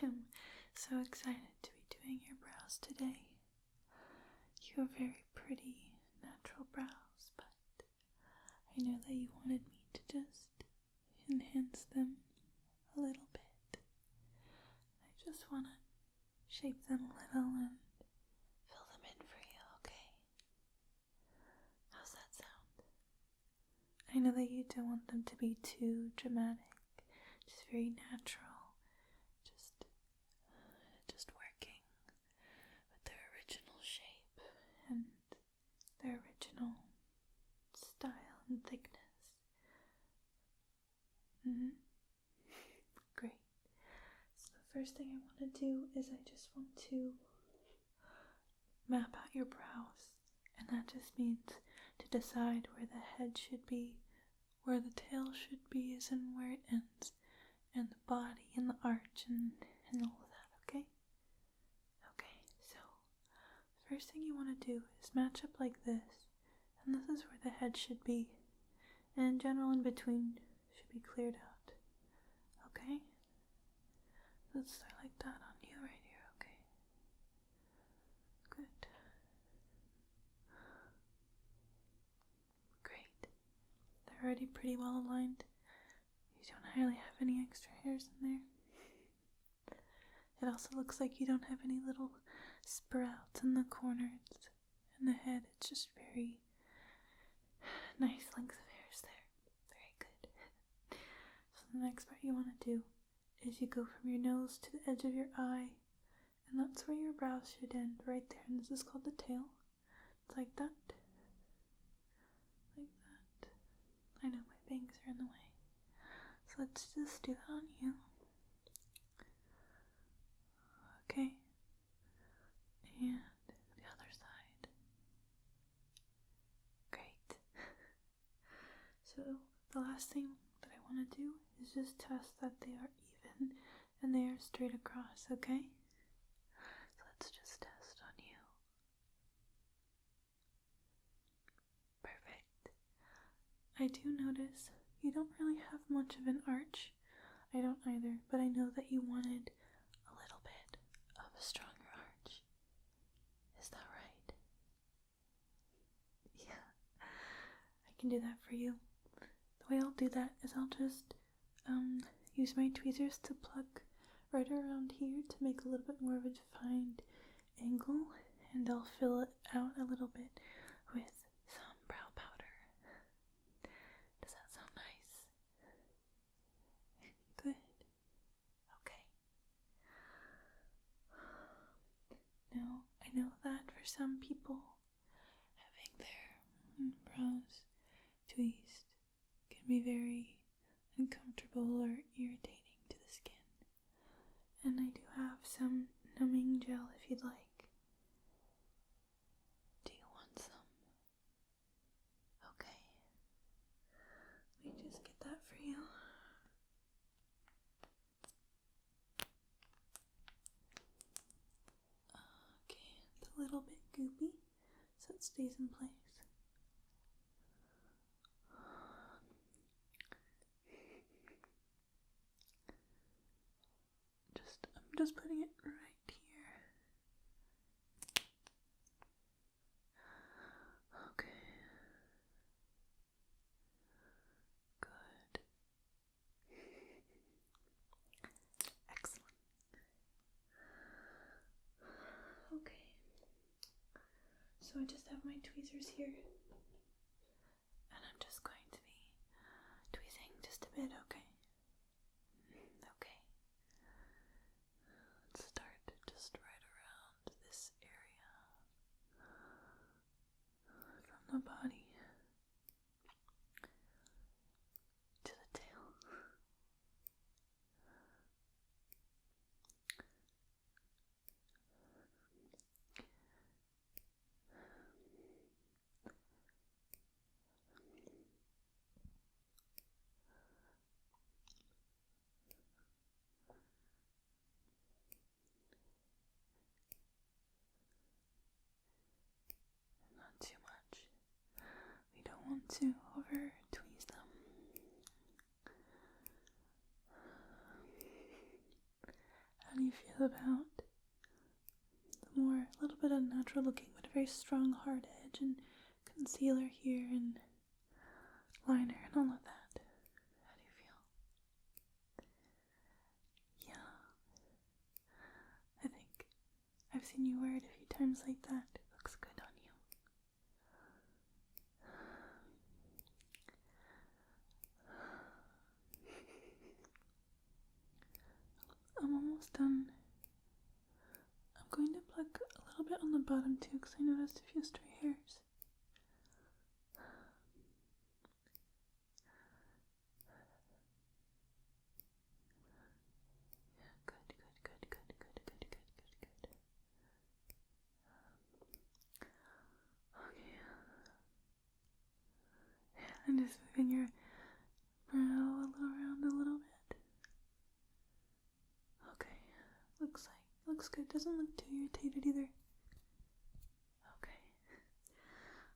am so excited to be doing your brows today. You have very pretty, natural brows, but I know that you wanted me to just enhance them a little bit. I just want to shape them a little and fill them in for you, okay? How's that sound? I know that you don't want them to be too dramatic, just very natural, just working with their original shape and their original style and thickness. Great. So the first thing I want to do is I just want to map out your brows, and that just means to decide where the head should be, where the tail should be, as in where it ends, and the body and the arch and all of that, okay? Okay, so the first thing you want to do is match up like this, and this is where the head should be, and in general in between should be cleared out, okay? Let's start like that on you right here, okay? Good. Great. They're already pretty well aligned. You don't really have any extra hairs in there. It also looks like you don't have any little sprouts in the corners and the head. It's just very nice length of hairs there. Very good. So the next part you want to do is you go from your nose to the edge of your eye, and that's where your brows should end, right there. And this is called the tail. It's like that. Like that. I know my bangs are in the way. So let's just do that on you. Okay. And the other side. Great. So the last thing that I want to do is just test that they are even and they are straight across, okay? So let's just test on you. Perfect. I do notice you don't really have much of an arch. I don't either, but I know that you wanted a little bit of a stronger arch. Is that right? Yeah, I can do that for you. The way I'll do that is I'll just use my tweezers to pluck right around here to make a little bit more of a defined angle, and I'll fill it out a little bit with some brow powder. Does that sound nice? Good. Okay. Now, I know that for some people, having their brows tweezed can be very uncomfortable or irritating to the skin. And I do have some numbing gel if you'd like. Do you want some? Okay. Let me just get that for you. Okay, it's a little bit goopy, so it stays in place. I'm just putting it right here. Okay. Good. Excellent. Okay. So I just have my tweezers here. And I'm just going to be tweezing just a bit, okay? Okay. Let's start just right around this area from the body to the tail. Not too much. We don't want to over tweeze them. How do you feel about the more, a little bit unnatural looking, but a very strong hard edge and concealer here and liner and all of that? How do you feel? Yeah. I think I've seen you wear it a few times like that. It looks good on you. I'm almost done. I'm going to pluck a little bit on the bottom too, because I noticed a few stray hairs. Yeah, good. Okay. Yeah, and just moving your brow around a little bit. Okay, looks good. Doesn't look too irritated either. Okay,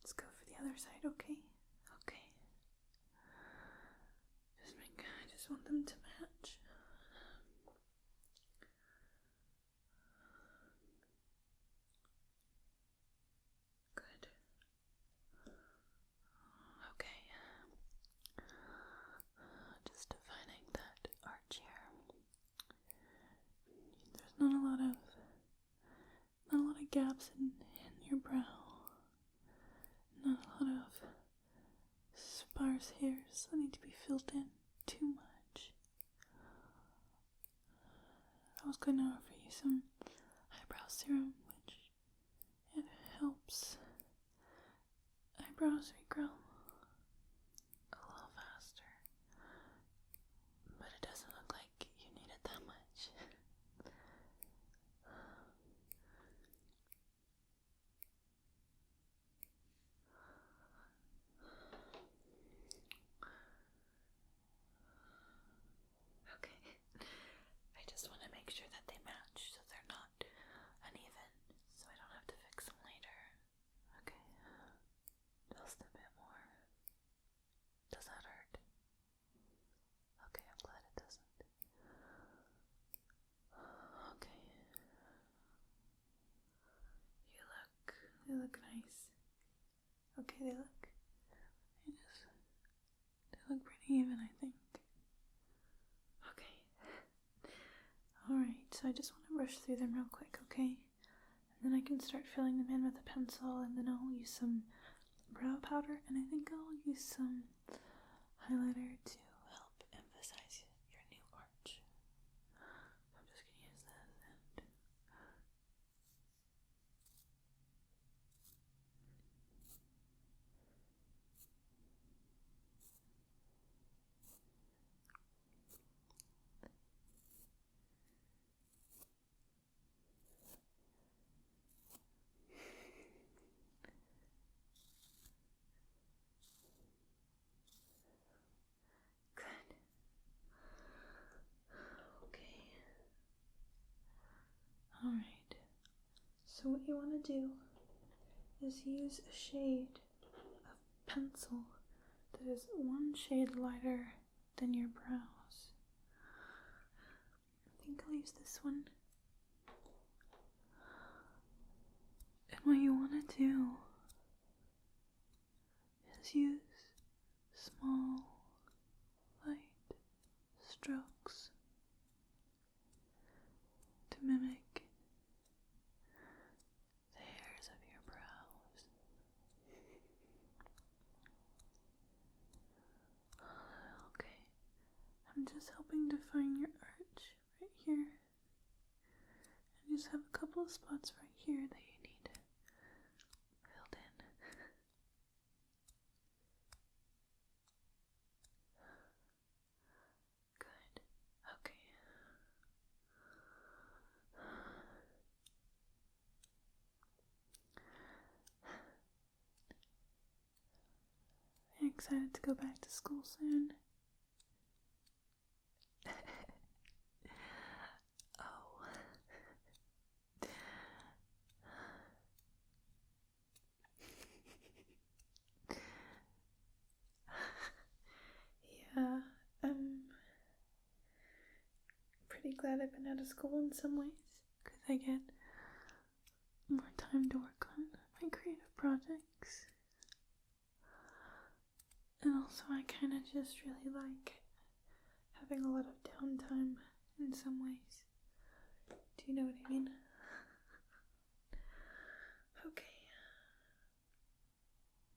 let's go for the other side. Okay. I just want them to match. Good. Okay. Just defining that arch here. There's not a lot of gaps in your brow. Not a lot of sparse hairs that need to be filled in too much. I was going to offer you some eyebrow serum, which it helps eyebrows regrow a little faster, but it doesn't look like you need it that much. Okay, I just want to make sure that they match so they're not uneven, so I don't have to fix them later. Okay, just a bit more. Does that hurt? Okay, I'm glad it doesn't. Okay. They look nice. Okay, they look pretty even, I think. Okay. Alright, so I just want to brush through them real quick, okay? And then I can start filling them in with a pencil, and then I'll use some brow powder, and I think I'll use some highlighter to help emphasize your new arch. I'm just going to use this and... Good. Okay. Alright. So what you want to do is use a shade of pencil that is one shade lighter than your brows. I think I'll use this one. And what you want to do is use small, light strokes to mimic the hairs of your brows. Okay, I'm just helping define your arch right here. And just have a couple of spots right here that you need filled in. Good. Okay. I'm excited to go back to school soon. Oh. Yeah, I'm pretty glad I've been out of school in some ways, because I get more time to work on my creative projects. And also I kind of just really like having a lot of downtime in some ways. Do you know what I mean? Okay.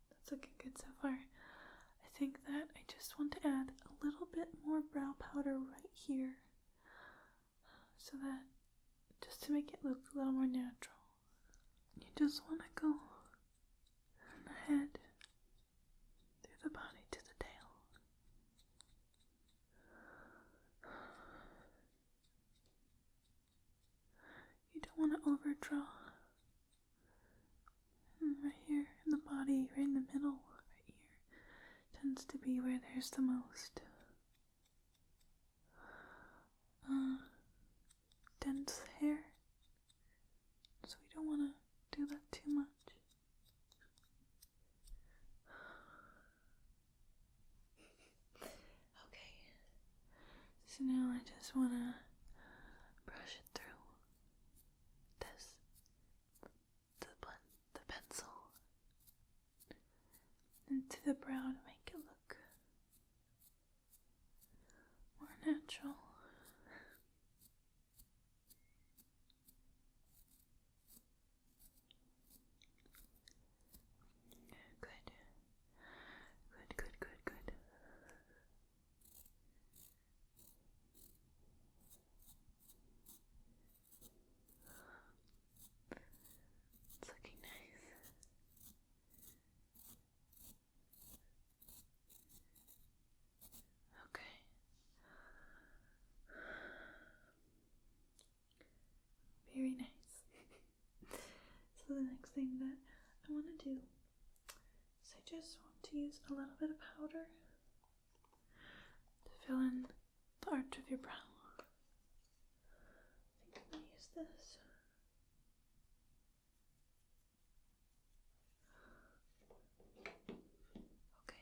That's looking good so far. I think that I just want to add a little bit more brow powder right here, so that, just to make it look a little more natural. You just want to go from the head, through the body to the tail. You don't want to overdraw. And right here in the body, right in the middle, right here, tends to be where there's the most dense hair. So we don't want to do that too much. Okay. So now I just want to brush it through this, the pencil, into the brow to make it look more natural. Good. It's looking nice. Okay. Very nice. So the next thing that I want to do is I just want to use a little bit of powder to fill in the arch of your brow. I think I'm going to use this. Okay.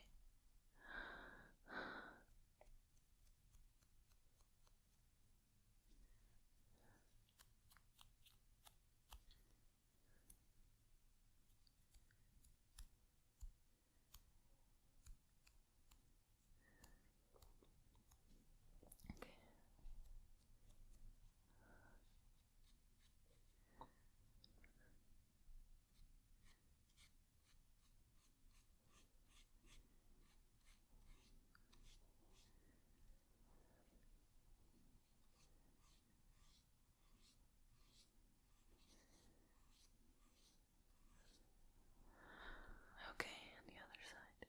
Okay, on the other side.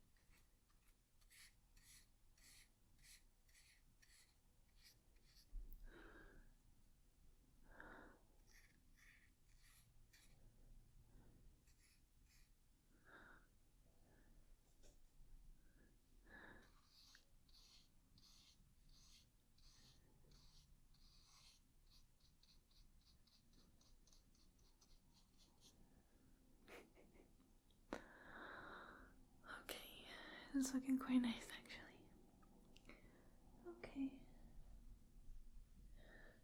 Okay, it's looking quite nice actually. Okay.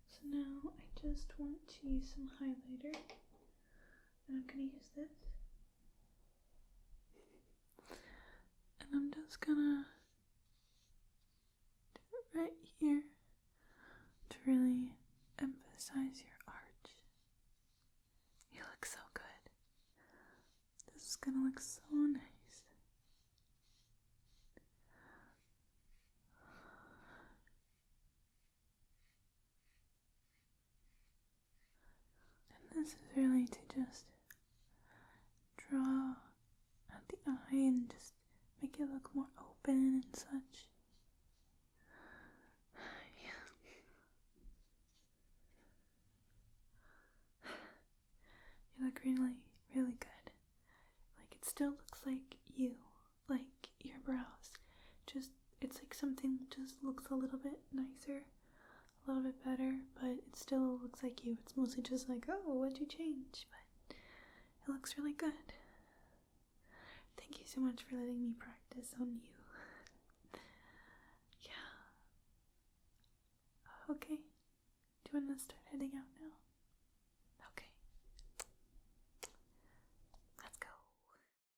So now I just want to use some highlighter. And I'm gonna use this. And I'm just gonna do it right here to really emphasize your arch. You look so good. This is gonna look so nice. And this is really to just draw at the eye and just make it look more open and such. Yeah. You look really, really good. Like, it still looks like you, like your brows. Just, it's like something just looks a little bit nicer, a little bit better, but it still looks like you. It's mostly just like, oh, what'd you change? But it looks really good. Thank you so much for letting me practice on you. Yeah. Okay. you want to start heading out now?